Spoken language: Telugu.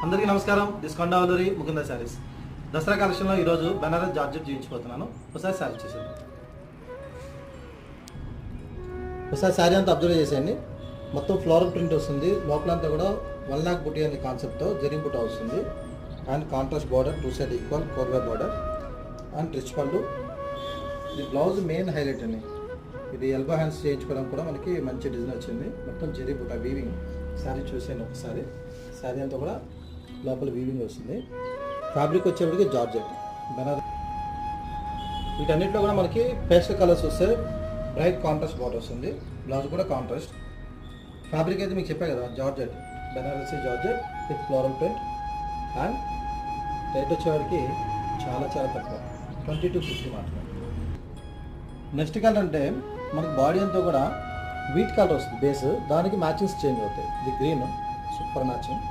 అందరికీ నమస్కారం. దిస్ కొండవలూరి ముకుంద శారీస్ దసరా కలెక్షన్లో ఈరోజు బెనారస్ జార్జెట్ చూపించిపోతున్నాను. ఒకసారి శారీ చూసేది, ఒకసారి శారీ అంతా అబ్జర్వ్ చేసేయండి. మొత్తం ఫ్లోరల్ ప్రింట్ వస్తుంది. లోపలంతా కూడా 1 lakh బుటీ అనే కాన్సెప్ట్తో జరీ బుట్ట వస్తుంది. And contrast border, 2 side equal కోర్వే బార్డర్ అండ్ రిచ్ పళ్ళు. ఇది బ్లౌజ్ మెయిన్ హైలైట్ అండి. ఇది ఎల్బో హ్యాండ్స్ చేయించుకోవడం కూడా మనకి మంచి డిజైన్ వచ్చింది. మొత్తం జరీ బుట్ట వీవింగ్. శారీ చూసేయండి ఒకసారి. శారీ అంతా కూడా లోపల వీవింగ్ వస్తుంది. ఫ్యాబ్రిక్ వచ్చేప్పటికి జార్జెట్ బెనారస్. వీటన్నిటిలో కూడా మనకి పేస్టల్ కలర్స్ వస్తే బ్రైట్ కాంట్రాస్ట్ బార్డర్ వస్తుంది. బ్లౌజ్ కూడా కాంట్రాస్ట్. ఫ్యాబ్రిక్ అయితే మీకు చెప్పా కదా, georgette Banarasi georgette with floral print. And rate వచ్చేవాడికి చాలా తక్కువ, 20 to 50 మాత్రమే. నెక్స్ట్ కలర్ అంటే మనకి బాడీ అంతా కూడా వీట్ కలర్ వస్తుంది బేస్. దానికి మ్యాచింగ్స్ చేంజ్ అవుతాయి. ఇది గ్రీన్, సూపర్ మ్యాచింగ్.